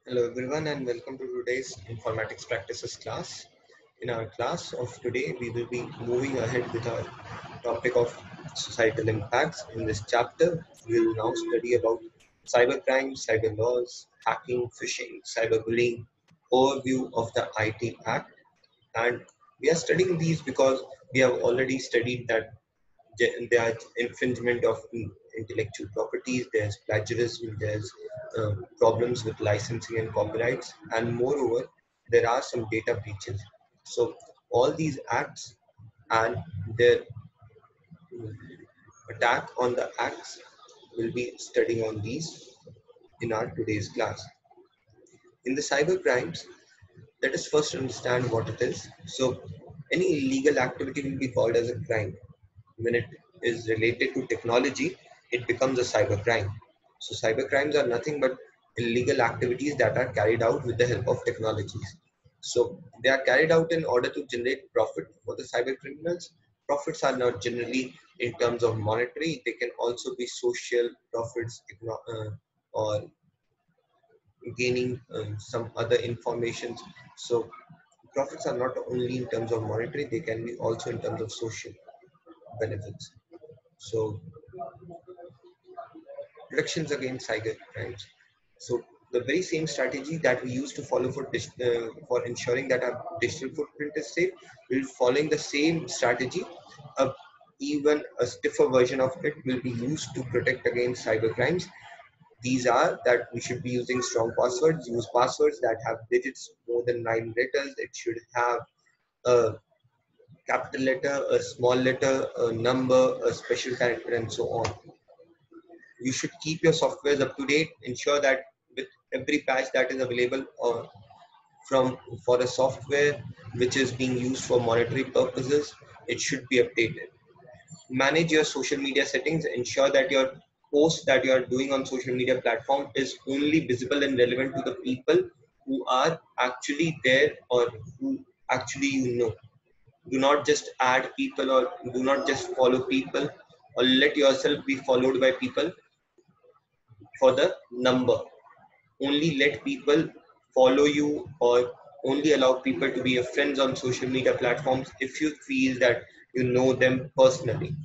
Hello everyone and welcome to today's informatics practices class. In our class of today, we will be moving ahead with our topic of societal impacts. In this chapter, we will now study about cybercrime, cyber laws, hacking, phishing, cyberbullying, overview of the IT Act. And we are studying these because we have already studied that there's infringement of intellectual properties, there's plagiarism, there's problems with licensing and copyrights, and moreover, there are some data breaches. So all these acts and their attack on the acts will be studying on these in our today's class. In the cyber crimes, let us first understand what it is. So any illegal activity will be called as a crime. When it is related to technology, it becomes a cyber crime. So cyber crimes are nothing but illegal activities that are carried out with the help of technologies. So they are carried out in order to generate profit for the cyber criminals. Profits are not generally in terms of monetary, they can also be social profits, or gaining some other information. So profits are not only in terms of monetary, they can be also in terms of social benefits. So protections against cyber crimes. So the very same strategy that we used to follow for ensuring that our digital footprint is safe, we're following the same strategy. Uh, Even a stiffer version of it will be used to protect against cyber crimes. These are that we should be using strong passwords, use passwords that have digits more than 9 letters. It should have a capital letter, a small letter, a number, a special character, and so on. You should keep your softwares up to date. Ensure that with every patch that is available from for a software which is being used for monetary purposes, it should be updated. Manage your social media settings. Ensure that your post that you are doing on social media platform is only visible and relevant to the people who are actually there or who actually you know. Do not just add people or do not just follow people or let yourself be followed by people for the number. Only let people follow you or only allow people to be your friends on social media platforms if you feel that you know them personally.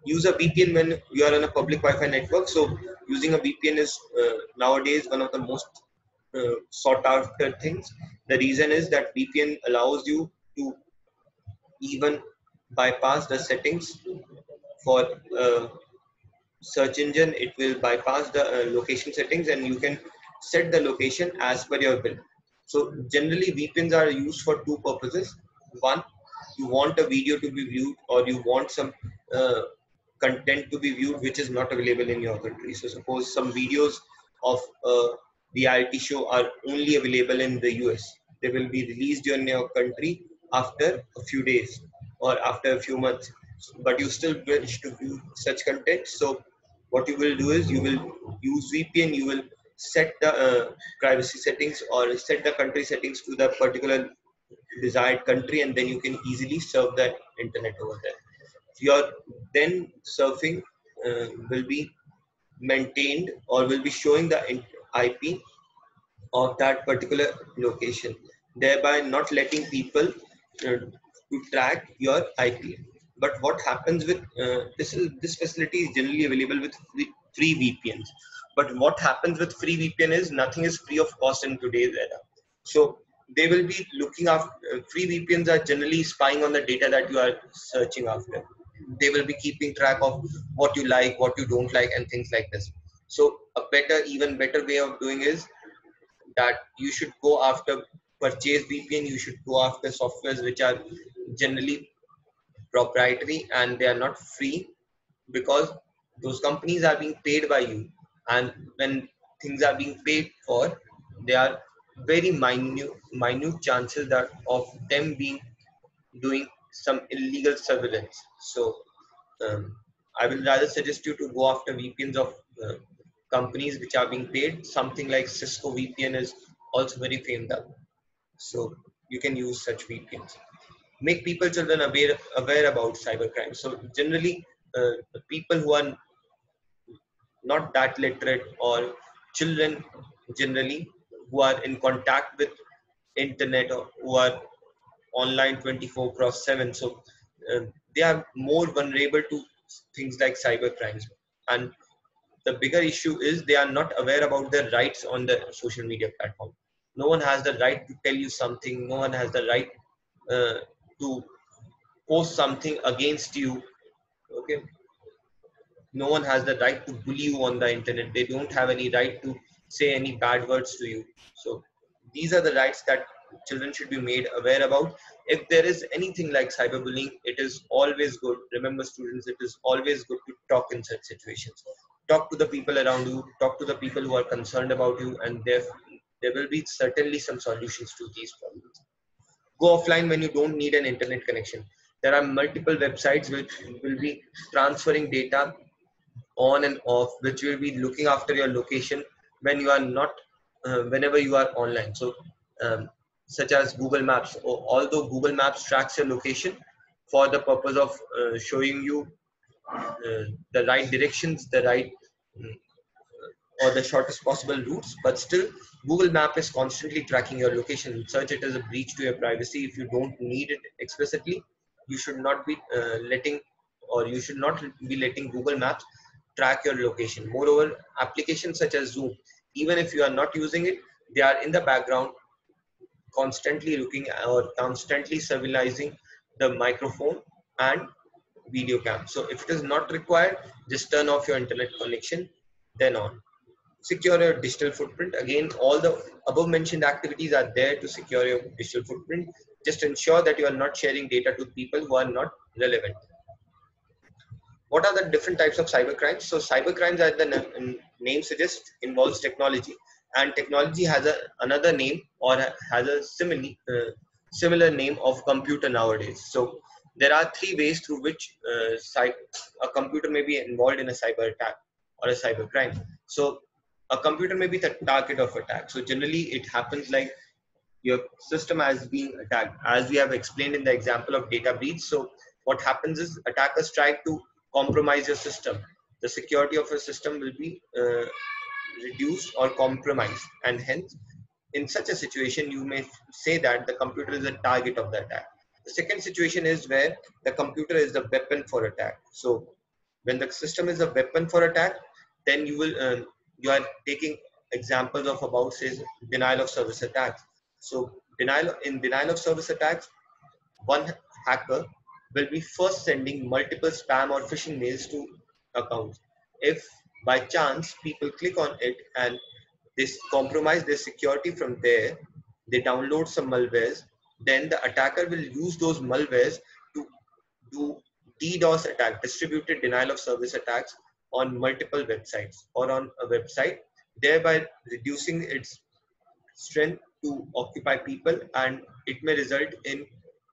Use a VPN when you are on a public Wi-Fi network. So using a VPN is nowadays one of the most sought after things. The reason is that VPN allows you to even bypass the settings for search engine. It will bypass the location settings and you can set the location as per your will. So generally VPNs are used for two purposes. One, you want a video to be viewed or you want some uh, content to be viewed which is not available in your country. So suppose some videos of a reality show are only available in the US. They will be released in your country after a few days or after a few months, but you still wish to view such content. So what you will do is you will use VPN. You will set the privacy settings or set the country settings to the particular desired country, and then you can easily surf the internet over there. Your then surfing will be maintained or will be showing the IP of that particular location, thereby not letting people to track your IP. But what happens with this facility is generally available with free VPNs. But what happens with free VPN is nothing is free of cost in today's era. So they will be looking after free VPNs are generally spying on the data that you are searching after. They will be keeping track of what you like, what you don't like, and things like this. So a even better way of doing is that you should go after purchase VPN. You should go after softwares which are generally proprietary and they are not free, because those companies are being paid by you, and when things are being paid for, there are very minute chances that of them being doing some illegal surveillance. So um, I will rather suggest you to go after VPNs of companies which are being paid. Something like Cisco VPN is also very famed up. So you can use such VPNs. Make people children aware about cybercrime. So generally, the people who are not that literate or children generally, who are in contact with internet or who are online 24/7. So they are more vulnerable to things like cyber crimes. And the bigger issue is they are not aware about their rights on the social media platform. No one has the right to tell you something. No one has the right to post something against you. Okay, no one has the right to bully you on the internet. They don't have any right to say any bad words to you. So these are the rights that children should be made aware about. If there is anything like cyberbullying, it is always good. Remember, students, it is always good to talk in such situations. Talk to the people around you, talk to the people who are concerned about you, and there will be certainly some solutions to these problems. Go offline when you don't need an internet connection. There are multiple websites which will be transferring data on and off, which will be looking after your location when you are not, whenever you are online. So, such as Google Maps. Although Google Maps tracks your location for the purpose of showing you the right directions, the right or the shortest possible routes, but still Google Map is constantly tracking your location. Such it is a breach to your privacy. If you don't need it explicitly, you should not be letting, or you should not be letting Google Maps track your location. Moreover, applications such as Zoom, even if you are not using it, they are in the background constantly looking or constantly surveilling the microphone and video cam. So if it is not required, just turn off your internet connection, then on. Secure your digital footprint. Again, all the above mentioned activities are there to secure your digital footprint. Just ensure that you are not sharing data to people who are not relevant. What are the different types of cyber crimes? So cyber crimes, as the name suggests, involves technology, and technology has another name, or has a similar name of computer nowadays. So there are three ways through which a computer may be involved in a cyber attack or a cyber crime. So a computer may be the target of attack. So generally it happens like your system has been attacked, as we have explained in the example of data breach. So what happens is attackers try to compromise your system. The security of a system will be reduced or compromised, and hence in such a situation you may say that the computer is a target of the attack. The second situation is where the computer is the weapon for attack. So when the system is a weapon for attack, then you are taking examples of about, say, denial of service attacks. So denial of service attacks, one hacker will be first sending multiple spam or phishing mails to accounts. If by chance people click on it and they compromise their security from there, they download some malwares, then the attacker will use those malwares to do DDoS attack, distributed denial of service attacks, on multiple websites or on a website, thereby reducing its strength to occupy people, and it may result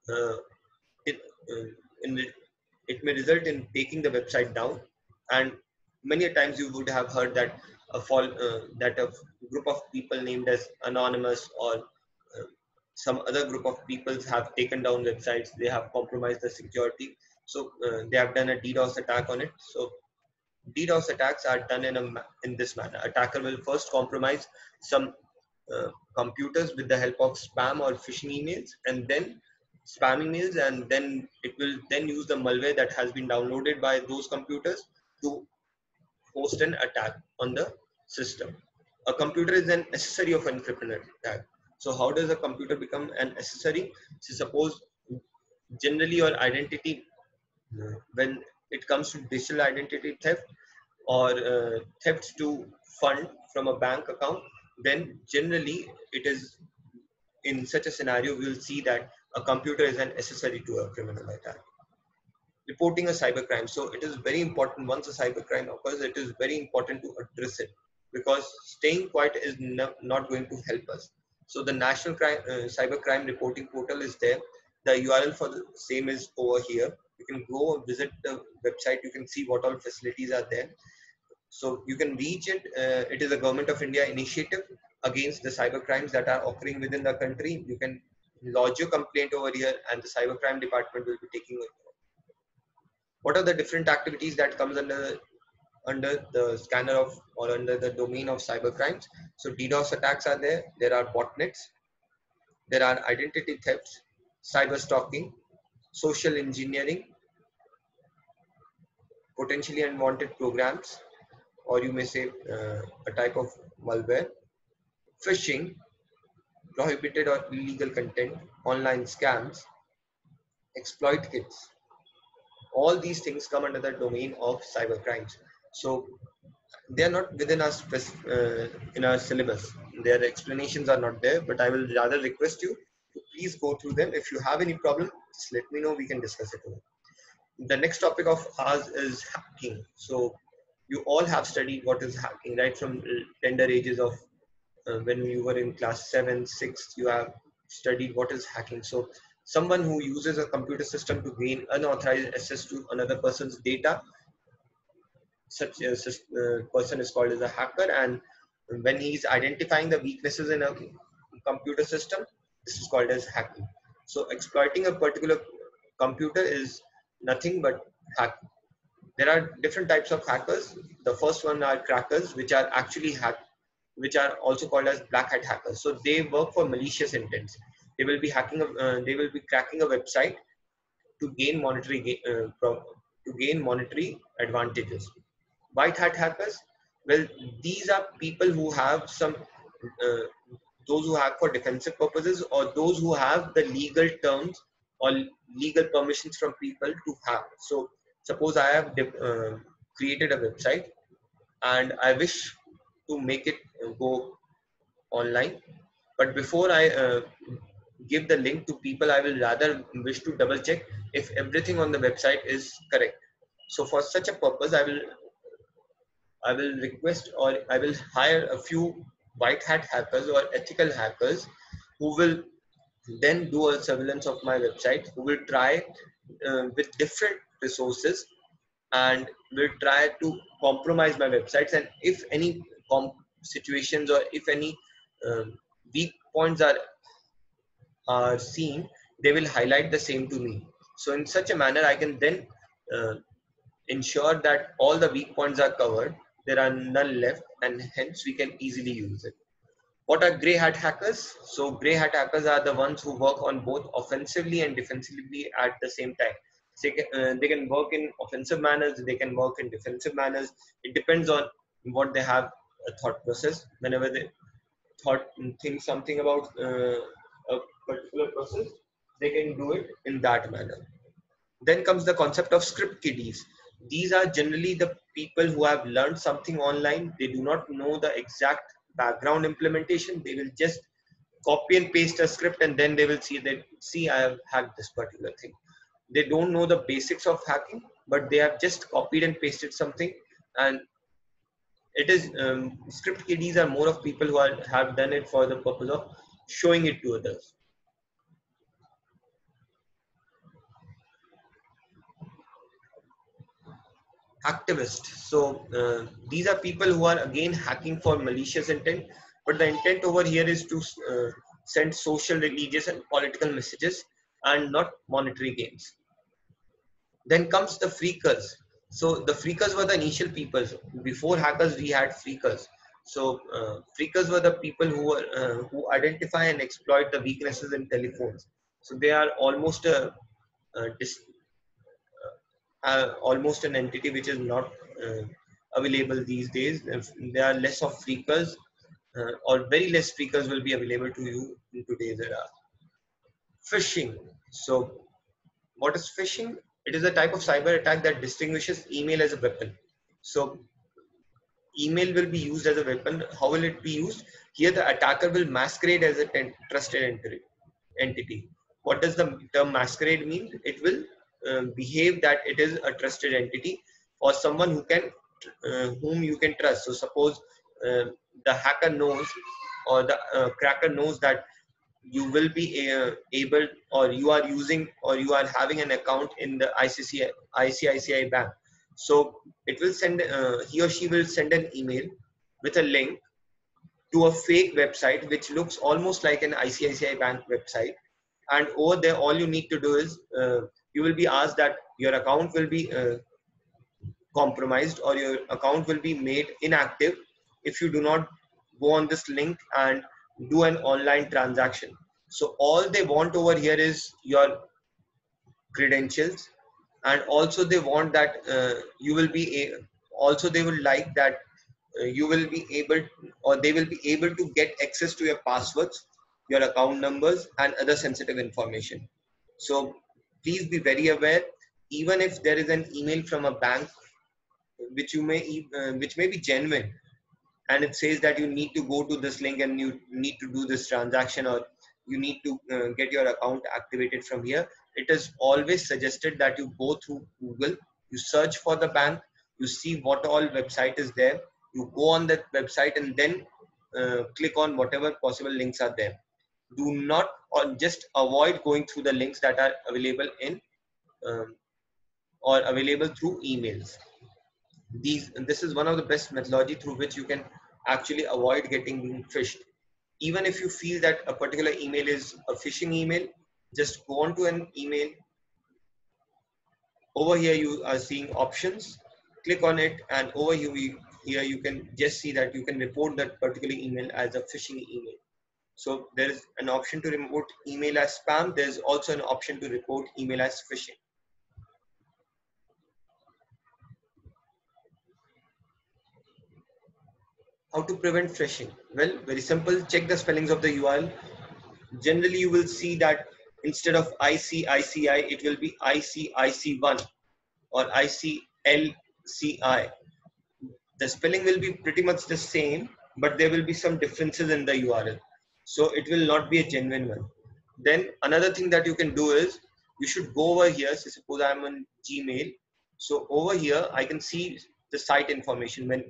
uh, in, in it may result in taking the website down. And many a times you would have heard that that a group of people named as Anonymous or some other group of people have taken down websites. They have compromised the security. So they have done a DDoS attack on it. So DDoS attacks are done in this manner. Attacker will first compromise some computers with the help of spam or phishing emails, and then spam emails, and then it will then use the malware that has been downloaded by those computers to host an attack on the system. A computer is an accessory of an encryption attack. So how does a computer become an accessory? So suppose generally your identity, when it comes to digital identity theft or theft to fund from a bank account, then generally it is in such a scenario we will see that a computer is an accessory to a criminal attack. Reporting a cybercrime. So it is very important, once a cybercrime occurs, it is very important to address it, because staying quiet is not going to help us. So the National Cybercrime Reporting Portal is there. The URL for the same is over here. You can go and visit the website. You can see what all facilities are there. So you can reach it. It is a Government of India initiative against the cyber crimes that are occurring within the country. You can lodge your complaint over here, and the cybercrime department will be taking it. What are the different activities that comes under under the scanner of or under the domain of cyber crimes. So DDoS attacks are there. There are botnets. There are identity thefts, cyber stalking, social engineering, potentially unwanted programs, or you may say a type of malware, phishing, prohibited or illegal content, online scams, exploit kits. All these things come under the domain of cyber crimes. So they are not within our in our syllabus. Their explanations are not there, but I will rather request you to please go through them. If you have any problem, just let me know. We can discuss it over. The next topic of ours is hacking. So you all have studied what is hacking, right? From tender ages of when you were in class 7, 6, you have studied what is hacking. So someone who uses a computer system to gain unauthorized access to another person's data, such a person is called as a hacker. And when he's identifying the weaknesses in a computer system, this is called as hacking. So exploiting a particular computer is nothing but hacking. There are different types of hackers. The first one are crackers, which are actually which are also called as black hat hackers. So they work for malicious intents. They will be they will be cracking a website to gain to gain monetary advantages. White hat hackers, well, these are people who have some uh, those who have for defensive purposes, or those who have the legal terms or legal permissions from people to hack. So suppose I have created a website and I wish to make it go online, but before I give the link to people, I will rather wish to double check if everything on the website is correct. So for such a purpose, I will request, or I will hire a few white hat hackers or ethical hackers who will then do a surveillance of my website, who will try with different resources and will try to compromise my websites. And if any situations, or if any um, weak points are seen, they will highlight the same to me. So in such a manner, I can then uh, ensure that all the weak points are covered, there are none left, and hence we can easily use it. What are grey hat hackers? So grey hat hackers are the ones who work on both offensively and defensively at the same time. So they can work in offensive manners, they can work in defensive manners. It depends on what they have a thought process. Whenever they think something about a particular process, they can do it in that manner. Then comes the concept of script kiddies. These are generally the people who have learned something online. They do not know the exact background implementation. They will just copy and paste a script, and then they will see that, see, I have hacked this particular thing. They don't know the basics of hacking, but they have just copied and pasted something. And it is script kiddies are more of people who have done it for the purpose of showing it to others. Activists. So these are people who are again hacking for malicious intent, but the intent over here is to send social, religious, and political messages, and not monetary gains. Then comes the freakers. So the freakers were the initial people. Before hackers, we had freakers. So freakers were the people who identify and exploit the weaknesses in telephones. So they are a almost an entity which is not uh, available these days. If there are less of freakers, or very less freakers will be available to you in today's era. Phishing. So what is phishing? It is a type of cyber attack that distinguishes email as a weapon. So email will be used as a weapon. How will it be used? Here the attacker will masquerade as a trusted entity. What does the term masquerade mean? It will behave that it is a trusted entity, or someone whom you can trust. So suppose uh, the hacker knows, or the cracker knows that you will be able, or you are using, or you are having an account in the ICICI bank. So it will send, he or she will send an email with a link to a fake website which looks almost like an ICICI bank website. And over there, all you need to do is you will be asked that your account will be compromised, or your account will be made inactive if you do not go on this link and do an online transaction. So all they want over here is your credentials, and also they want that you will be also they would like that you will be able, or they will be able to get access to your passwords, your account numbers, and other sensitive information. So please be very aware. Even if there is an email from a bank which may be genuine, and it says that you need to go to this link and you need to do this transaction, or you need to get your account activated from here, it is always suggested that you go through Google, you search for the bank, you see what all website is there, you go on that website, and then click on whatever possible links are there. Do not, or just avoid going through the links that are available in um, or available through emails. This is one of the best methodology through which you can actually avoid getting phished. Even if you feel that a particular email is a phishing email, just go on to an email. Over here you are seeing options, click on it, and over here you can just see that you can report that particular email as a phishing email. So there is an option to report email as spam. There's also an option to report email as phishing. How to prevent phishing? Well, very simple. Check the spellings of the URL. Generally, you will see that instead of ICICI, it will be ICIC1 or ICLCI. The spelling will be pretty much the same, but there will be some differences in the URL. So it will not be a genuine one. Then another thing that you can do is you should go over here. So suppose I'm on Gmail. So over here, I can see the site information. When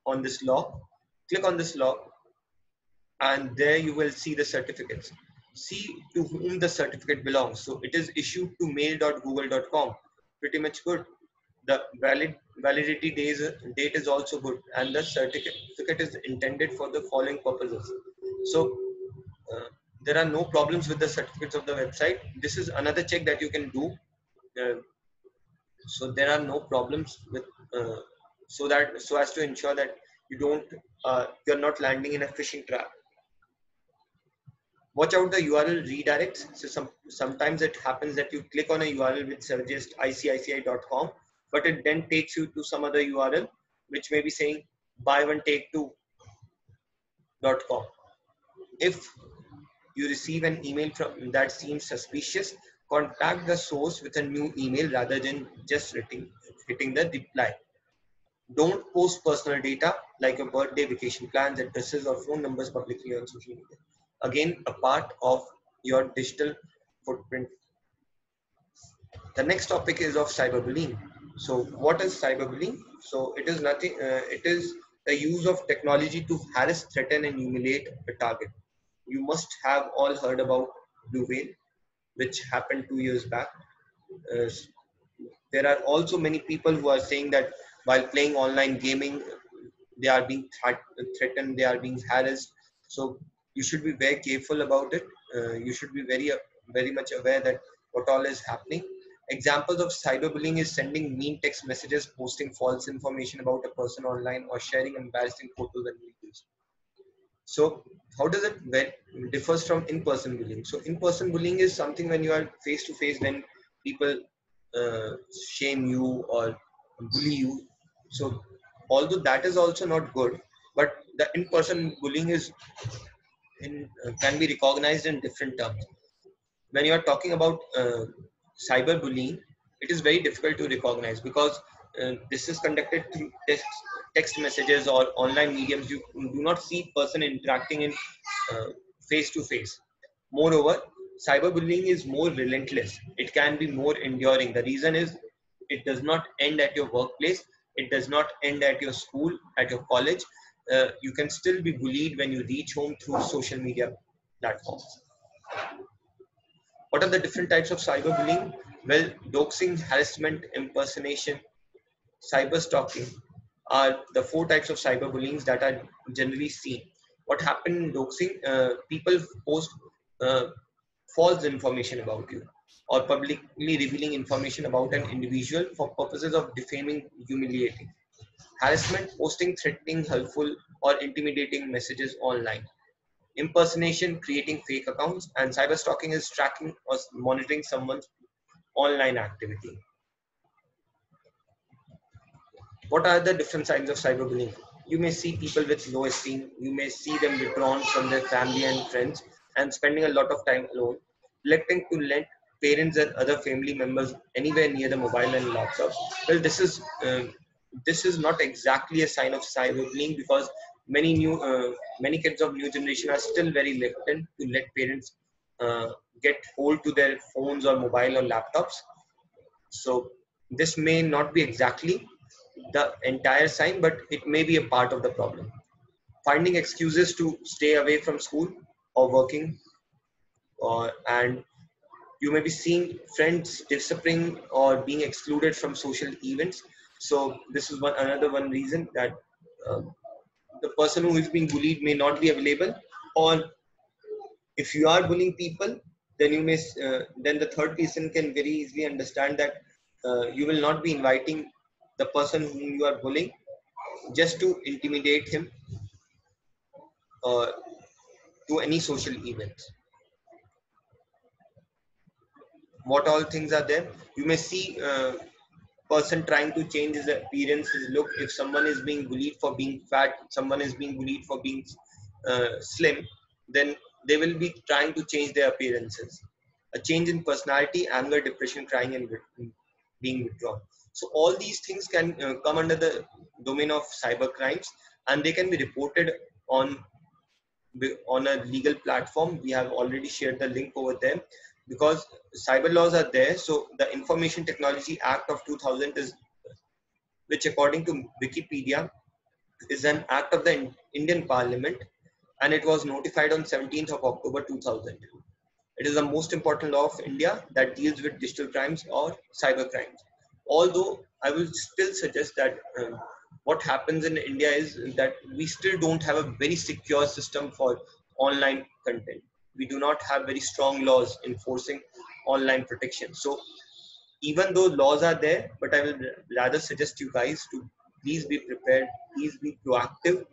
on this log, click on this log, and there you will see the certificates. See to whom the certificate belongs. So it is issued to mail.google.com. Pretty much good. The validity date is also good, and the certificate is intended for the following purposes. So uh, there are no problems with the certificates of the website. This is another check that you can do. Uh, so there are no problems with so as to ensure that you're not landing in a phishing trap. Watch out the URL redirects. So sometimes it happens that you click on a URL which suggests ICICI.com, but it then takes you to some other URL which may be saying buy one take two.com. If you receive an email from that seems suspicious, contact the source with a new email rather than just hitting the reply. Don't post personal data like your birthday, vacation plans, addresses, or phone numbers publicly on social media. Again, a part of your digital footprint. The next topic is of cyberbullying. So, what is cyberbullying? So, it is nothing. It is the use of technology to harass, threaten, and humiliate a target. You must have all heard about Blue Whale, which happened 2 years back. Uh, there are also many people who are saying that while playing online gaming, they are being threatened, they are being harassed. So you should be very careful about it. You should be very much aware that what all is happening. Examples of cyberbullying is sending mean text messages, posting false information about a person online, or sharing embarrassing photos and videos. So how does it differs from in-person bullying? So in-person bullying is something when you are face to face, when people uh, shame you or bully you. So although that is also not good, but the in-person bullying is can be recognized in different terms. When you are talking about cyberbullying, it is very difficult to recognize because this is conducted through text messages or online mediums. You do not see person interacting in face to face. Moreover, cyberbullying is more relentless. It can be more enduring. The reason is it does not end at your workplace. It does not end at your school, at your college. You can still be bullied when you reach home through social media platforms. What are the different types of cyberbullying? Well, doxing, harassment, impersonation, cyber stalking are the four types of cyberbullying that are generally seen. What happened in doxing? People post uh, false information about you. or publicly revealing information about an individual for purposes of defaming, humiliating. Harassment, posting threatening, hurtful, or intimidating messages online. Impersonation, creating fake accounts, and cyberstalking is tracking or monitoring someone's online activity. What are the different sides of cyberbullying? You may see people with low esteem, you may see them withdrawn from their family and friends and spending a lot of time alone, electing to let parents and other family members anywhere near the mobile and laptops. Well, this is not exactly a sign of cyberbullying because many kids of new generation are still very reluctant to let parents get hold to their phones or mobile or laptops. So this may not be exactly the entire sign, but it may be a part of the problem. Finding excuses to stay away from school or working, and you may be seeing friends disappearing or being excluded from social events. So this is another one reason that uh, the person who is being bullied may not be available, or if you are bullying people, then then the third person can very easily understand that you will not be inviting the person whom you are bullying just to intimidate him uh, to any social events. What all things are there? You may see person trying to change his appearance, his look. If someone is being bullied for being fat, someone is being bullied for being slim, then they will be trying to change their appearances. A change in personality, anger, depression, crying, and being withdrawn. So all these things can come under the domain of cyber crimes, and they can be reported on on a legal platform. We have already shared the link over there because cyber laws are there. So the Information Technology Act of 2000 is, which according to Wikipedia is an act of the Indian Parliament, and it was notified on 17th of October 2000. It is the most important law of India that deals with digital crimes or cyber crimes. Although I will still suggest that what happens in India is that we still don't have a very secure system for online content. We do not have very strong laws enforcing online protection. So even though laws are there, but I will rather suggest you guys to please be prepared, please be proactive,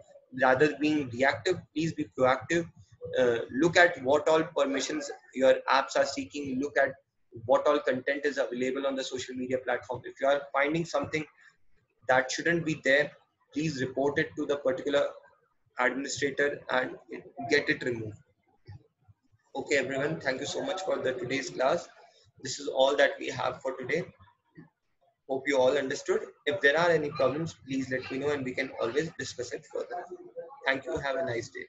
rather than being reactive. Please be proactive. Look at what all permissions your apps are seeking. Look at what all content is available on the social media platform. If you are finding something that shouldn't be there, please report it to the particular administrator and get it removed. Okay, everyone, thank you so much for the today's class. This is all that we have for today. Hope you all understood. If there are any problems, please let me know and we can always discuss it further. Thank you. Have a nice day.